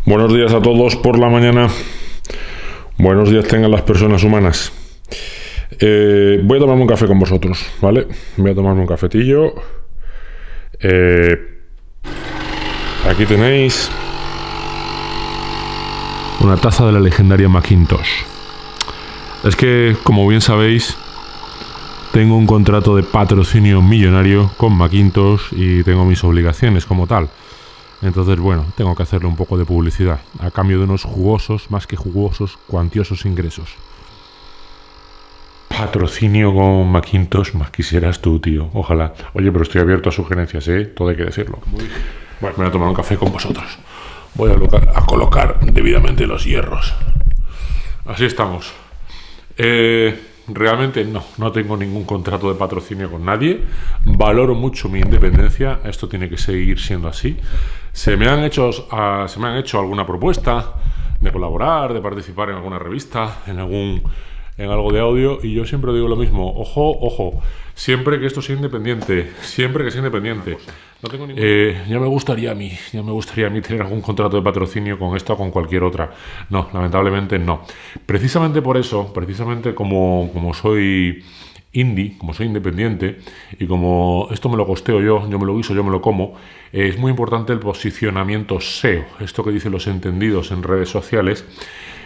Buenos días a todos por la mañana. Buenos días tengan las personas humanas. Voy a tomarme un café con vosotros, ¿vale? Voy a tomarme un cafetillo. Aquí tenéis una taza de la legendaria Macintosh. Es que, como bien sabéis, tengo un contrato de patrocinio millonario con Macintosh y tengo mis obligaciones como tal. Entonces, bueno, tengo que hacerle un poco de publicidad a cambio de unos jugosos, más que jugosos, cuantiosos ingresos. Patrocinio con Macintosh, más quisieras tú, tío. Ojalá. Oye, pero estoy abierto a sugerencias, ¿eh? Todo hay que decirlo. Bueno, me voy a tomar un café con vosotros. Voy a colocar debidamente los hierros. Así estamos. Realmente no tengo ningún contrato de patrocinio con nadie. Valoro mucho mi independencia. Esto tiene que seguir siendo así. Se me han hecho alguna propuesta de colaborar, de participar en alguna revista, en algo de audio, y yo siempre digo lo mismo: ojo, siempre que esto sea independiente, No tengo ningún... ya me gustaría a mí tener algún contrato de patrocinio con esta o con cualquier otra. No, lamentablemente no. Precisamente por eso, como soy indie, como soy independiente y como esto me lo costeo yo me lo guiso, yo me lo como, es muy importante el posicionamiento SEO, esto que dicen los entendidos en redes sociales,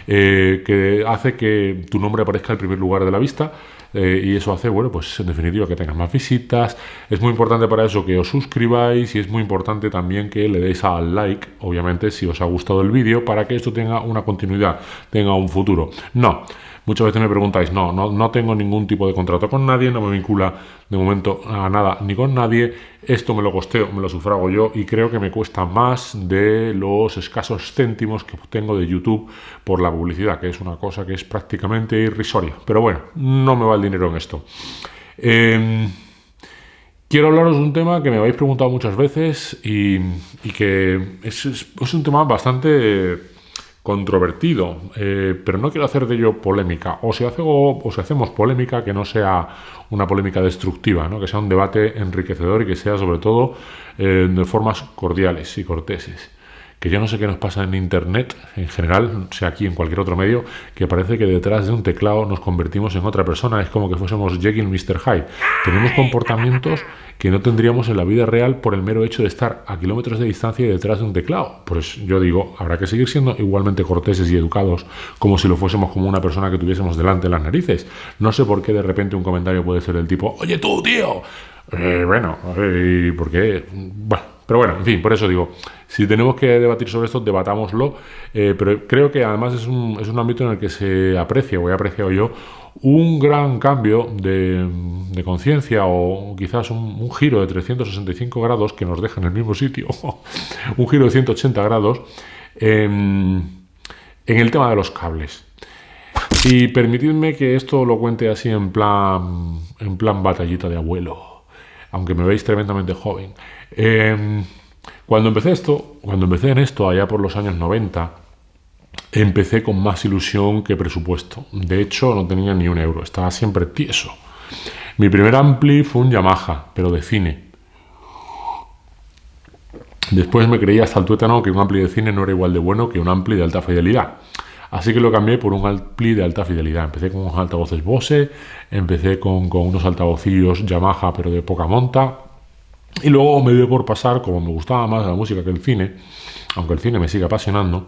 que hace que tu nombre aparezca en primer lugar de la vista, y eso hace, bueno, pues en definitiva que tengas más visitas. Es muy importante para eso que os suscribáis, y es muy importante también que le deis al like, obviamente, si os ha gustado el vídeo, para que esto tenga una continuidad, tenga un futuro. Muchas veces me preguntáis, no tengo ningún tipo de contrato con nadie, no me vincula de momento a nada ni con nadie. Esto me lo costeo, me lo sufrago yo, y creo que me cuesta más de los escasos céntimos que obtengo de YouTube por la publicidad, que es una cosa que es prácticamente irrisoria. Pero bueno, no me va el dinero en esto. Quiero hablaros de un tema que me habéis preguntado muchas veces y que es un tema bastante controvertido, pero no quiero hacer de ello polémica. O si hacemos polémica, que no sea una polémica destructiva, ¿no? Que sea un debate enriquecedor y que sea sobre todo de formas cordiales y corteses. Que yo no sé qué nos pasa en internet en general, sea aquí en cualquier otro medio, que parece que detrás de un teclado nos convertimos en otra persona. Es como que fuésemos Jekyll y Mr. Hyde. Tenemos comportamientos que no tendríamos en la vida real por el mero hecho de estar a kilómetros de distancia y detrás de un teclado. Pues yo digo, habrá que seguir siendo igualmente corteses y educados, como si lo fuésemos como una persona que tuviésemos delante de las narices. No sé por qué de repente un comentario puede ser del tipo: oye tú, tío. ¿Y por qué? Bueno, pero bueno, en fin, por eso digo, si tenemos que debatir sobre esto, debatámoslo, pero creo que además es un ámbito en el que se aprecia, o he apreciado yo, un gran cambio de conciencia, o quizás un giro de 365 grados que nos deja en el mismo sitio, un giro de 180 grados en el tema de los cables. Y permitidme que esto lo cuente así en plan batallita de abuelo, aunque me veis tremendamente joven. Cuando empecé en esto, allá por los años 90, empecé con más ilusión que presupuesto. De hecho, no tenía ni un euro, estaba siempre tieso. Mi primer ampli fue un Yamaha, pero de cine. Después me creía hasta el tuétano que un ampli de cine no era igual de bueno que un ampli de alta fidelidad. Así que lo cambié por un ampli de alta fidelidad. Empecé con unos altavoces Bose, empecé con unos altavocillos Yamaha, pero de poca monta. Y luego me dio por pasar, como me gustaba más la música que el cine, aunque el cine me sigue apasionando,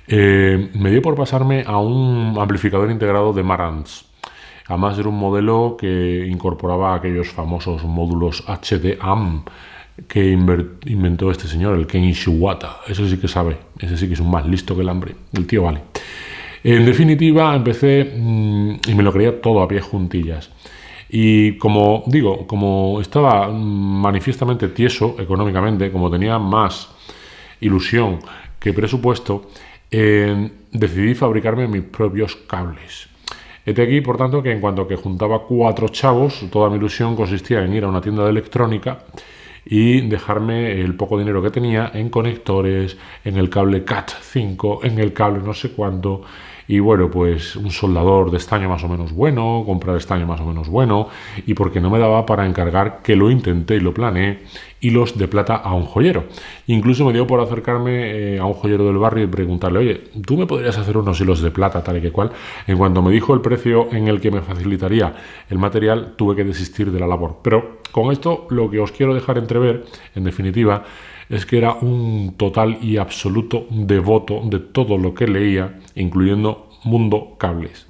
me dio por pasarme a un amplificador integrado de Marantz. Además era un modelo que incorporaba aquellos famosos módulos HDAM que inventó este señor, el Ken Ishiwata. Ese sí que sabe, ese sí que es un más listo que el hambre. El tío vale. En definitiva, empecé y me lo creía todo a pie juntillas. Y como estaba manifiestamente tieso económicamente, como tenía más ilusión que presupuesto, decidí fabricarme mis propios cables. Hete aquí, por tanto, que en cuanto que juntaba 4 chavos, toda mi ilusión consistía en ir a una tienda de electrónica y dejarme el poco dinero que tenía en conectores, en el cable Cat 5, en el cable no sé cuánto, Y bueno, pues un soldador de estaño más o menos bueno, comprar estaño más o menos bueno, y porque no me daba para encargar, que lo intenté y lo planeé, hilos de plata a un joyero. Incluso me dio por acercarme a un joyero del barrio y preguntarle, oye, ¿tú me podrías hacer unos hilos de plata tal y que cual? En cuanto me dijo el precio en el que me facilitaría el material, tuve que desistir de la labor. Pero con esto lo que os quiero dejar entrever, en definitiva, es que era un total y absoluto devoto de todo lo que leía, incluyendo Mundo Cables.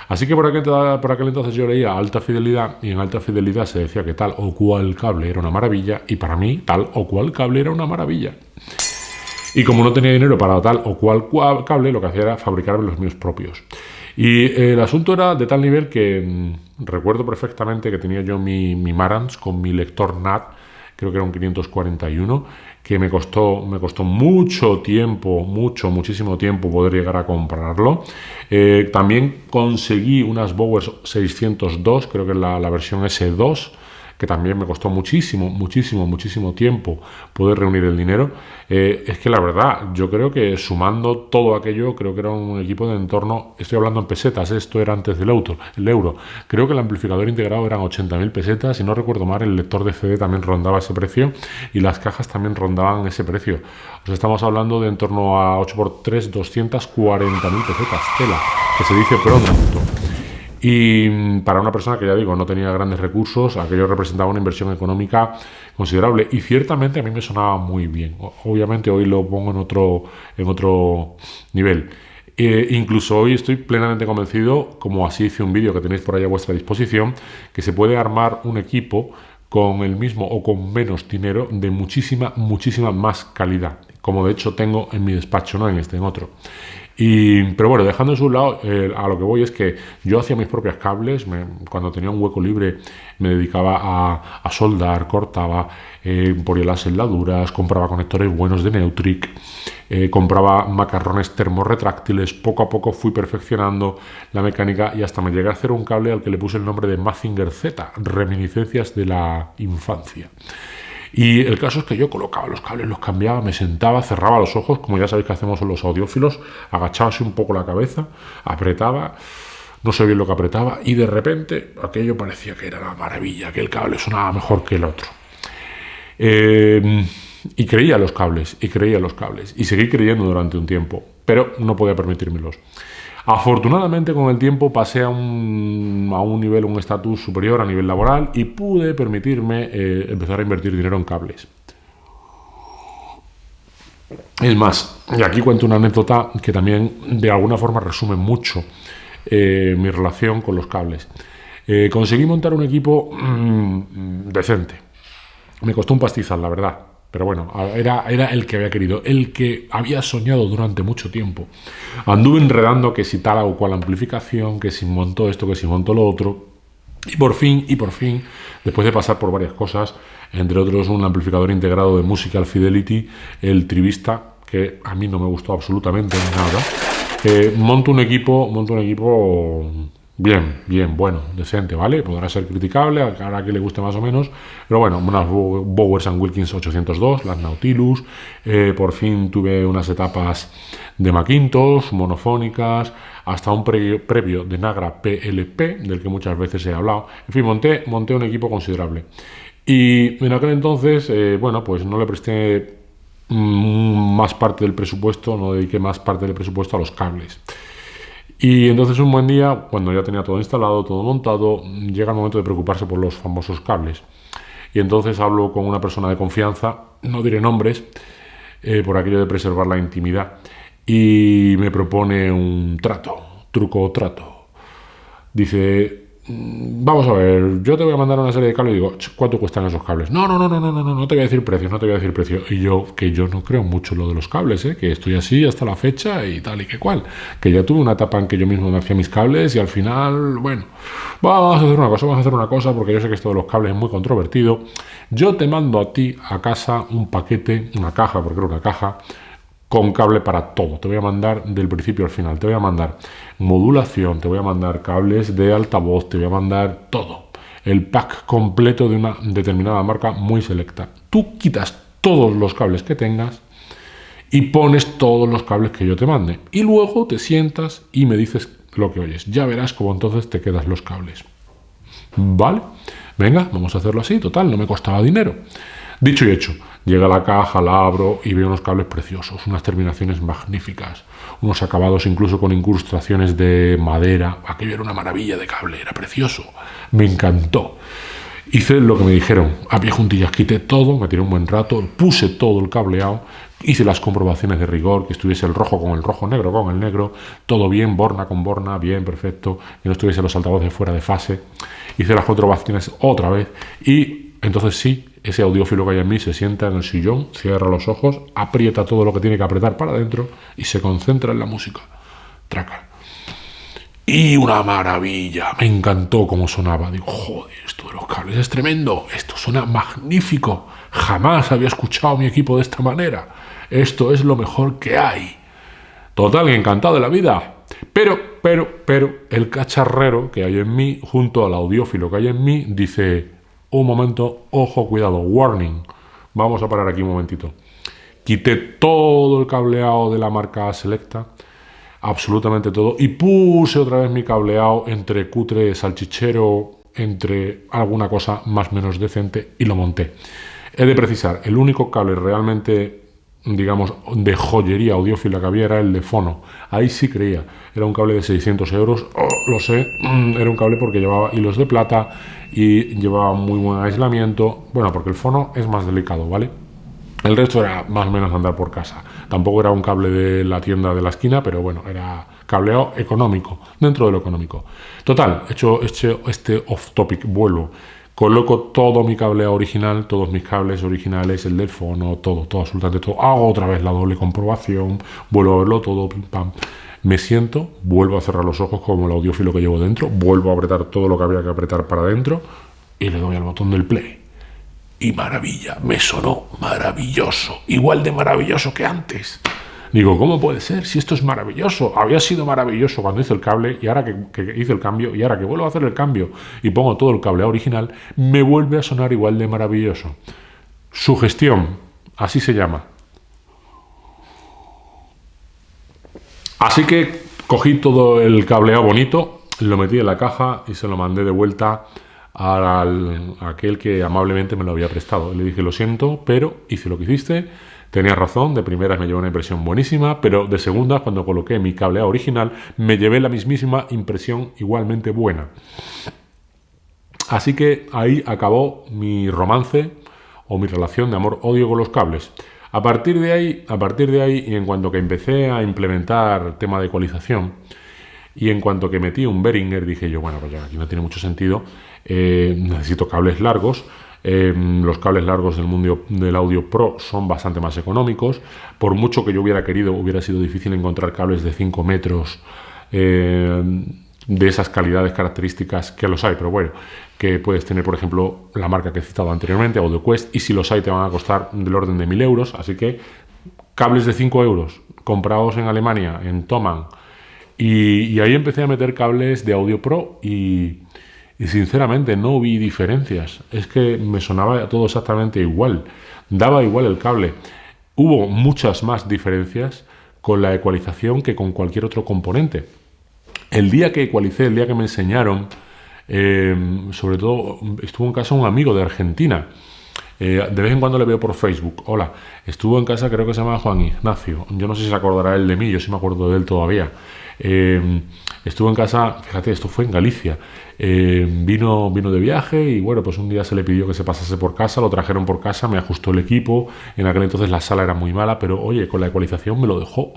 Así que por aquel entonces yo leía Alta Fidelidad, y en Alta Fidelidad se decía que tal o cual cable era una maravilla, y para mí tal o cual cable era una maravilla. Y como no tenía dinero para tal o cual cable, lo que hacía era fabricarme los míos propios. Y el asunto era de tal nivel que recuerdo perfectamente que tenía yo mi Marantz con mi lector NAT, creo que era un 541, que me costó mucho tiempo, muchísimo tiempo poder llegar a comprarlo. También conseguí unas Bowers 602, creo que es la versión S2, que también me costó muchísimo tiempo poder reunir el dinero. Es que la verdad, yo creo que sumando todo aquello, creo que era un equipo de entorno, estoy hablando en pesetas, esto era antes del euro. Creo que el amplificador integrado eran 80.000 pesetas, si no recuerdo mal, el lector de CD también rondaba ese precio y las cajas también rondaban ese precio. O sea, estamos hablando de en torno a 8×3, 240.000 pesetas, tela, que se dice pronto. Y para una persona que, ya digo, no tenía grandes recursos, aquello representaba una inversión económica considerable y ciertamente a mí me sonaba muy bien. Obviamente hoy lo pongo en otro nivel. Incluso hoy estoy plenamente convencido, como así hice un vídeo que tenéis por ahí a vuestra disposición, que se puede armar un equipo con el mismo o con menos dinero de muchísima más calidad, como de hecho tengo en mi despacho, no en este, en otro. Pero bueno, dejando eso a un lado, a lo que voy es que yo hacía mis propios cables, cuando tenía un hueco libre me dedicaba a soldar, cortaba, ponía las soldaduras, compraba conectores buenos de Neutric, compraba macarrones termorretráctiles, poco a poco fui perfeccionando la mecánica y hasta me llegué a hacer un cable al que le puse el nombre de Mazinger Z, reminiscencias de la infancia. Y el caso es que yo colocaba los cables, los cambiaba, me sentaba, cerraba los ojos, como ya sabéis que hacemos los audiófilos, agachaba así un poco la cabeza, apretaba, no sé bien lo que apretaba, y de repente aquello parecía que era la maravilla, que el cable sonaba mejor que el otro. Y creía los cables, y seguí creyendo durante un tiempo, pero no podía permitírmelos. Afortunadamente con el tiempo pasé a un nivel, un estatus superior a nivel laboral y pude permitirme empezar a invertir dinero en cables. Es más, y aquí cuento una anécdota que también de alguna forma resume mucho mi relación con los cables. Conseguí montar un equipo decente. Me costó un pastizal, la verdad. Pero bueno, era el que había querido, el que había soñado durante mucho tiempo. Anduve enredando que si tal o cual amplificación, que si montó esto, que si montó lo otro. Y por fin, después de pasar por varias cosas, entre otros un amplificador integrado de Musical Fidelity, el Trivista, que a mí no me gustó absolutamente nada, monto un equipo bien, bueno, decente, ¿vale? Podrá ser criticable, a que le guste más o menos, pero bueno, unas Bowers & Wilkins 802, las Nautilus, por fin tuve unas etapas de Macintosh, monofónicas, hasta un previo de Nagra PLP, del que muchas veces he hablado. En fin, monté un equipo considerable. Y en aquel entonces, bueno, pues no le presté más parte del presupuesto, no dediqué más parte del presupuesto a los cables. Y entonces un buen día, cuando ya tenía todo instalado, todo montado, llega el momento de preocuparse por los famosos cables. Y entonces hablo con una persona de confianza, no diré nombres, por aquello de preservar la intimidad, y me propone un truco. Dice, vamos a ver, yo te voy a mandar una serie de cables y digo, ¿cuánto cuestan esos cables? No te voy a decir precios, Y yo no creo mucho lo de los cables, que estoy así hasta la fecha y tal y que cual. Que ya tuve una etapa en que yo mismo me hacía mis cables y al final, bueno, vamos a hacer una cosa, porque yo sé que esto de los cables es muy controvertido. Yo te mando a ti a casa un paquete, una caja, porque era una caja, con cable para todo. Te voy a mandar del principio al final. Te voy a mandar modulación, te voy a mandar cables de altavoz, te voy a mandar todo. El pack completo de una determinada marca muy selecta. Tú quitas todos los cables que tengas y pones todos los cables que yo te mande. Y luego te sientas y me dices lo que oyes. Ya verás cómo entonces te quedas los cables. ¿Vale? Venga, vamos a hacerlo así. Total, no me costaba dinero. Dicho y hecho, llega a la caja, la abro y veo unos cables preciosos, unas terminaciones magníficas, unos acabados incluso con incrustaciones de madera. Aquello era una maravilla de cable, era precioso. Me encantó. Hice lo que me dijeron, a pie juntillas, quité todo, me tiré un buen rato, puse todo el cableado, hice las comprobaciones de rigor, que estuviese el rojo con el rojo, negro con el negro, todo bien, borna con borna, bien, perfecto, que no estuviese los altavoces fuera de fase. Hice las comprobaciones otra vez y entonces sí, ese audiófilo que hay en mí se sienta en el sillón, cierra los ojos, aprieta todo lo que tiene que apretar para adentro y se concentra en la música. Traca. Y una maravilla, me encantó cómo sonaba. Digo, joder, esto de los cables es tremendo, esto suena magnífico. Jamás había escuchado a mi equipo de esta manera. Esto es lo mejor que hay. Total, encantado de la vida. Pero, el cacharrero que hay en mí, junto al audiófilo que hay en mí, dice, un momento, ojo, cuidado, warning. Vamos a parar aquí un momentito. Quité todo el cableado de la marca Selecta, absolutamente todo, y puse otra vez mi cableado entre cutre, salchichero, entre alguna cosa más o menos decente y lo monté. He de precisar, el único cable realmente, digamos, de joyería audiófila que había era el de Fono. Ahí sí creía, era un cable de 600 euros, lo sé, era un cable porque llevaba hilos de plata y llevaba muy buen aislamiento, bueno, porque el Fono es más delicado, ¿vale? El resto era más o menos andar por casa. Tampoco era un cable de la tienda de la esquina, pero bueno, era cableado económico, dentro de lo económico. Total, hecho este off-topic, vuelvo. Coloco todo mi cableado original, todos mis cables originales, el del Fono, todo, absolutamente todo. Hago otra vez la doble comprobación, vuelvo a verlo todo, pim, pam. Me siento, vuelvo a cerrar los ojos como el audiófilo que llevo dentro, vuelvo a apretar todo lo que había que apretar para adentro y le doy al botón del play. Y maravilla, me sonó maravilloso, igual de maravilloso que antes. Digo, ¿cómo puede ser? Si esto es maravilloso. Había sido maravilloso cuando hice el cable y ahora que hice el cambio y ahora que vuelvo a hacer el cambio y pongo todo el cableado original, me vuelve a sonar igual de maravilloso. Sugestión, así se llama. Así que cogí todo el cableado bonito, lo metí en la caja y se lo mandé de vuelta a aquel que amablemente me lo había prestado. Le dije, lo siento, pero hice lo que hiciste, tenías razón, de primeras me llevé una impresión buenísima, pero de segundas, cuando coloqué mi cableado original, me llevé la mismísima impresión igualmente buena. Así que ahí acabó mi romance o mi relación de amor-odio con los cables. A partir de ahí, y en cuanto que empecé a implementar tema de ecualización, y en cuanto que metí un Behringer, dije yo, bueno, pues ya aquí no tiene mucho sentido, necesito cables largos. Los cables largos del mundo del audio pro son bastante más económicos. Por mucho que yo hubiera querido, hubiera sido difícil encontrar cables de 5 metros de esas calidades características, que los hay, pero bueno, que puedes tener, por ejemplo, la marca que he citado anteriormente, AudioQuest, y si los hay te van a costar del orden de 1.000 euros, así que cables de 5 euros comprados en Alemania, en Thomann, y ahí empecé a meter cables de Audio Pro y sinceramente no vi diferencias. Es que me sonaba todo exactamente igual. Daba igual el cable. Hubo muchas más diferencias con la ecualización que con cualquier otro componente. El día que ecualicé, el día que me enseñaron, sobre todo estuvo en casa un amigo de Argentina. De vez en cuando le veo por Facebook. Hola, estuvo en casa, creo que se llama Juan Ignacio. Yo no sé si se acordará él de mí, yo sí me acuerdo de él todavía. Estuvo en casa, fíjate, esto fue en Galicia. Vino de viaje y bueno, pues un día se le pidió que se pasase por casa, lo trajeron por casa, me ajustó el equipo. En aquel entonces la sala era muy mala, pero oye, con la ecualización me lo dejó.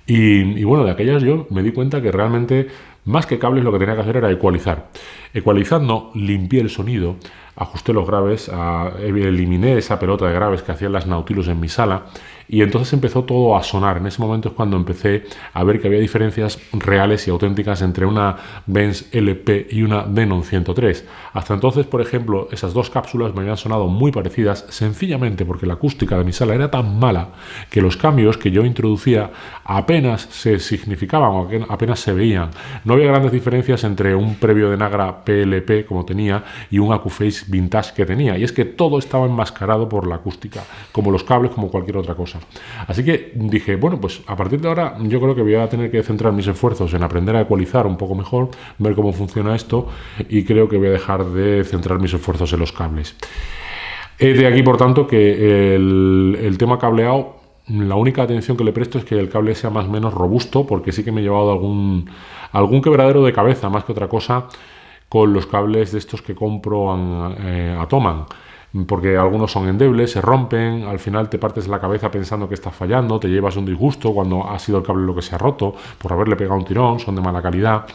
Y bueno, de aquellas yo me di cuenta que realmente, más que cables, lo que tenía que hacer era ecualizar. Ecualizando, limpié el sonido, ajusté los graves, eliminé esa pelota de graves que hacían las Nautilus en mi sala y entonces empezó todo a sonar. En ese momento es cuando empecé a ver que había diferencias reales y auténticas entre una Benz LP y una Denon 103. Hasta entonces, por ejemplo, esas dos cápsulas me habían sonado muy parecidas, sencillamente porque la acústica de mi sala era tan mala que los cambios que yo introducía apenas se significaban o apenas se veían. No había grandes diferencias entre un previo de Nagra PLP como tenía y un Accuphase Vintage que tenía, y es que todo estaba enmascarado por la acústica, como los cables, como cualquier otra cosa. cosa. Así que dije, bueno, pues a partir de ahora yo creo que voy a tener que centrar mis esfuerzos en aprender a ecualizar un poco mejor, ver cómo funciona esto, y creo que voy a dejar de centrar mis esfuerzos en los cables. De aquí, por tanto, que el tema cableado, la única atención que le presto es que el cable sea más o menos robusto, porque sí que me he llevado algún quebradero de cabeza, más que otra cosa, con los cables de estos que compro a Thomann, porque algunos son endebles, se rompen, al final te partes la cabeza pensando que está fallando, te llevas un disgusto cuando ha sido el cable lo que se ha roto, por haberle pegado un tirón, son de mala calidad.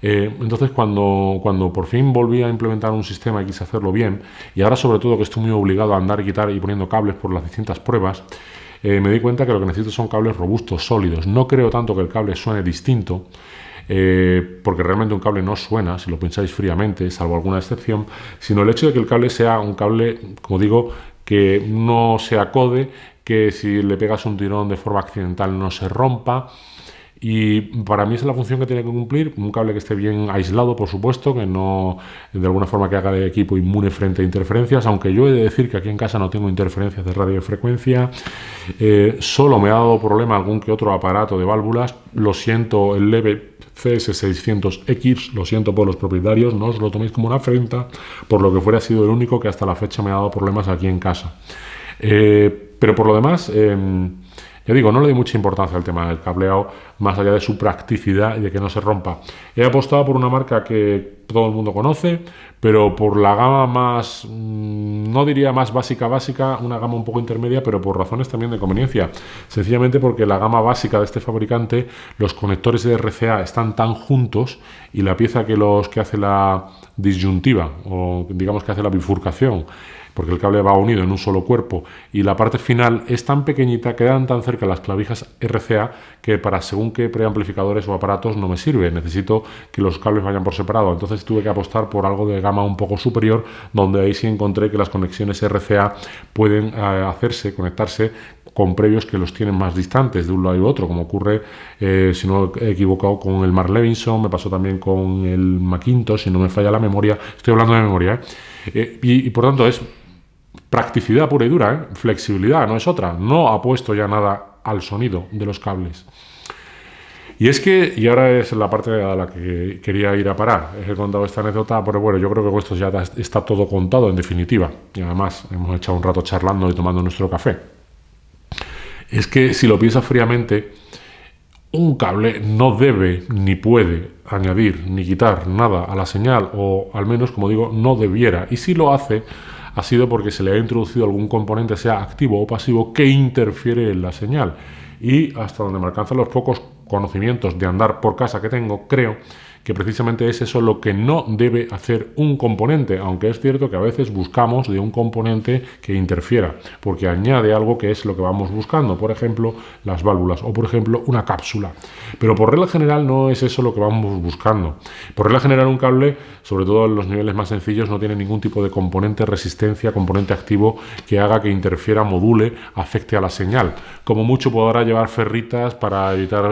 Entonces cuando por fin volví a implementar un sistema y quise hacerlo bien, y ahora sobre todo que estoy muy obligado a andar y quitar y poniendo cables por las distintas pruebas, me di cuenta que lo que necesito son cables robustos, sólidos. No creo tanto que el cable suene distinto, porque realmente un cable no suena, si lo pensáis fríamente, salvo alguna excepción, sino el hecho de que el cable sea un cable, como digo, que no se acode, que si le pegas un tirón de forma accidental no se rompa. Y para mí esa es la función que tiene que cumplir, un cable que esté bien aislado, por supuesto, que no de alguna forma que haga de equipo inmune frente a interferencias, aunque yo he de decir que aquí en casa no tengo interferencias de radiofrecuencia. Solo me ha dado problema algún que otro aparato de válvulas, lo siento, el leve CS600X, lo siento por los propietarios, no os lo toméis como una afrenta, por lo que fuera ha sido el único que hasta la fecha me ha dado problemas aquí en casa. Pero por lo demás, ya digo, no le doy mucha importancia al tema del cableado, más allá de su practicidad y de que no se rompa. He apostado por una marca que todo el mundo conoce, pero por la gama más, no diría más básica, una gama un poco intermedia, pero por razones también de conveniencia. Sencillamente porque la gama básica de este fabricante, los conectores de RCA están tan juntos y la pieza que hace la disyuntiva, o digamos que hace la bifurcación, porque el cable va unido en un solo cuerpo, y la parte final es tan pequeñita, quedan tan cerca las clavijas RCA, que para según qué preamplificadores o aparatos no me sirve, necesito que los cables vayan por separado. Entonces tuve que apostar por algo de gama un poco superior, donde ahí sí encontré que las conexiones RCA pueden conectarse con previos que los tienen más distantes de un lado y otro, como ocurre, si no he equivocado, con el Mark Levinson, me pasó también con el Macintosh, si no me falla la memoria, estoy hablando de memoria, y por tanto es practicidad pura y dura, flexibilidad, no es otra. No apuesto ya nada al sonido de los cables. Y es que, y ahora es la parte a la que quería ir a parar, he contado esta anécdota, pero bueno, yo creo que esto ya está todo contado en definitiva, y además hemos echado un rato charlando y tomando nuestro café. Es que si lo piensas fríamente, un cable no debe ni puede añadir ni quitar nada a la señal, o al menos, como digo, no debiera, y si lo hace, ha sido porque se le ha introducido algún componente, sea activo o pasivo, que interfiere en la señal. Y hasta donde me alcanzan los pocos conocimientos de andar por casa que tengo, creo que precisamente es eso lo que no debe hacer un componente, aunque es cierto que a veces buscamos de un componente que interfiera, porque añade algo que es lo que vamos buscando, por ejemplo, las válvulas, o por ejemplo, una cápsula. Pero por regla general no es eso lo que vamos buscando. Por regla general un cable, sobre todo en los niveles más sencillos, no tiene ningún tipo de componente resistencia, componente activo que haga que interfiera, module, afecte a la señal. Como mucho podrá llevar ferritas para evitar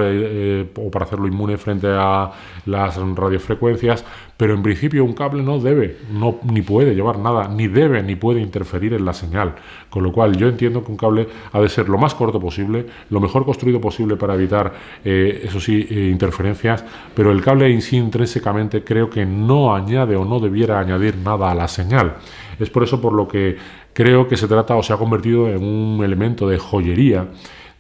o para hacerlo inmune frente a las radiofrecuencias, pero en principio un cable no debe, ni puede llevar nada, ni debe ni puede interferir en la señal, con lo cual yo entiendo que un cable ha de ser lo más corto posible, lo mejor construido posible para evitar, eso sí, interferencias, pero el cable en sí intrínsecamente creo que no añade o no debiera añadir nada a la señal. Es por eso por lo que creo que se trata o se ha convertido en un elemento de joyería,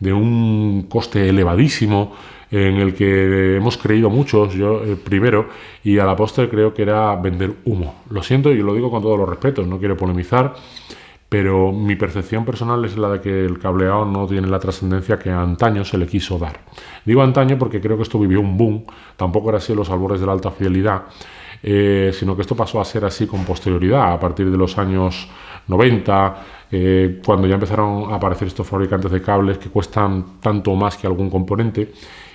de un coste elevadísimo, en el que hemos creído muchos, yo primero, y a la postre creo que era vender humo. Lo siento y lo digo con todos los respetos, no quiero polemizar, pero mi percepción personal es la de que el cableado no tiene la trascendencia que antaño se le quiso dar. Digo antaño porque creo que esto vivió un boom, tampoco era así en los albores de la alta fidelidad, sino que esto pasó a ser así con posterioridad, a partir de los años 90, cuando ya empezaron a aparecer estos fabricantes de cables que cuestan tanto más que algún componente,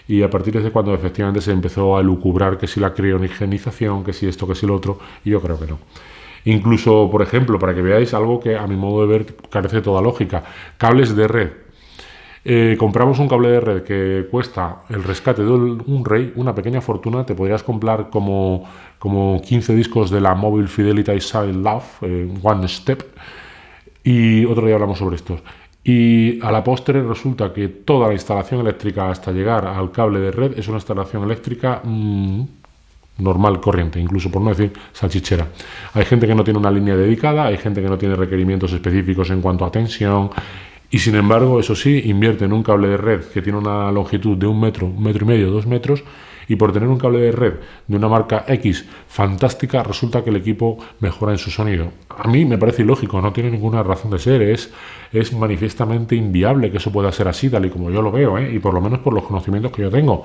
y a partir de cuando efectivamente se empezó a elucubrar que si la criogenización, que si esto, que si lo otro, y yo creo que no. Incluso, por ejemplo, para que veáis algo que a mi modo de ver carece de toda lógica, cables de red. Compramos un cable de red que cuesta el rescate de un rey, una pequeña fortuna, te podrías comprar como 15 discos de la Mobile Fidelity Silent Love, One Step, y otro día hablamos sobre estos. Y a la postre resulta que toda la instalación eléctrica hasta llegar al cable de red es una instalación eléctrica normal, corriente, incluso por no decir salchichera. Hay gente que no tiene una línea dedicada, hay gente que no tiene requerimientos específicos en cuanto a tensión, y sin embargo, eso sí, invierte en un cable de red que tiene una longitud de 1 metro, 1,5 metros, 2 metros, y por tener un cable de red de una marca X fantástica, resulta que el equipo mejora en su sonido. A mí me parece ilógico, no tiene ninguna razón de ser, es manifiestamente inviable que eso pueda ser así, tal y como yo lo veo, y por lo menos por los conocimientos que yo tengo.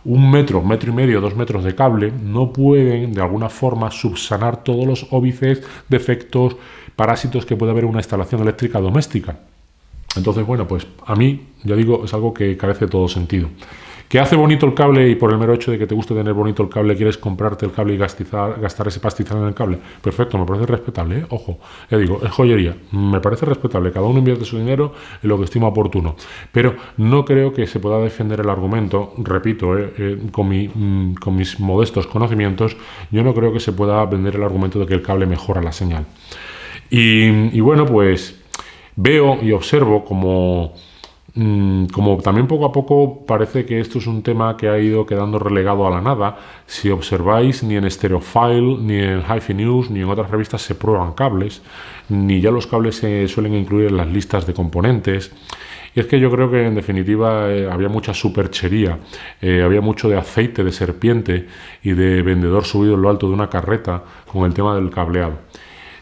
1 metro, 1,5 metros, 2 metros de cable no pueden de alguna forma subsanar todos los óbices, defectos, parásitos que puede haber en una instalación eléctrica doméstica. Entonces, bueno, pues a mí, ya digo, es algo que carece de todo sentido. ¿Que hace bonito el cable y por el mero hecho de que te guste tener bonito el cable quieres comprarte el cable y gastar ese pastizal en el cable? Perfecto, me parece respetable, ¿eh? Ojo, ya digo, es joyería, me parece respetable, cada uno invierte su dinero en lo que estima oportuno, pero no creo que se pueda defender el argumento, repito, con mis modestos conocimientos, yo no creo que se pueda vender el argumento de que el cable mejora la señal. Y bueno, pues veo y observo como también poco a poco parece que esto es un tema que ha ido quedando relegado a la nada. Si observáis, ni en Stereophile, ni en Hi-Fi News, ni en otras revistas se prueban cables, ni ya los cables se suelen incluir en las listas de componentes. Y es que yo creo que en definitiva había mucha superchería, había mucho de aceite de serpiente y de vendedor subido en lo alto de una carreta con el tema del cableado.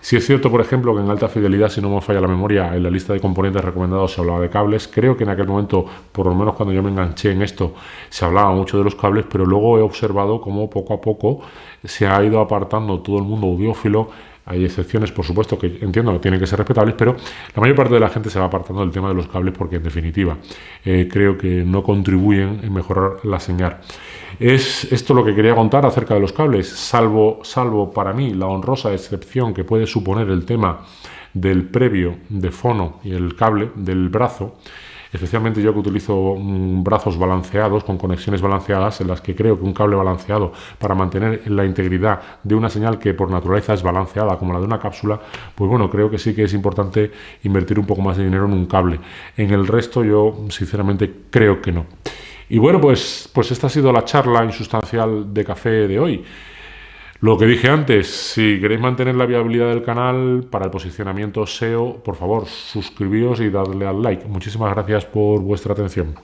Si es cierto, por ejemplo, que en alta fidelidad, si no me falla la memoria, en la lista de componentes recomendados se hablaba de cables. Creo que en aquel momento, por lo menos cuando yo me enganché en esto, se hablaba mucho de los cables, pero luego he observado cómo poco a poco se ha ido apartando todo el mundo audiófilo. Hay excepciones, por supuesto, que entiendo que tienen que ser respetables, pero la mayor parte de la gente se va apartando del tema de los cables porque, en definitiva, creo que no contribuyen en mejorar la señal. Es esto lo que quería contar acerca de los cables, salvo para mí la honrosa excepción que puede suponer el tema del previo de fono y el cable del brazo. Especialmente yo que utilizo brazos balanceados, con conexiones balanceadas, en las que creo que un cable balanceado para mantener la integridad de una señal que por naturaleza es balanceada como la de una cápsula, pues bueno, creo que sí que es importante invertir un poco más de dinero en un cable. En el resto yo sinceramente creo que no. Y bueno, pues esta ha sido la charla insustancial de café de hoy. Lo que dije antes, si queréis mantener la viabilidad del canal para el posicionamiento SEO, por favor, suscribíos y dadle al like. Muchísimas gracias por vuestra atención.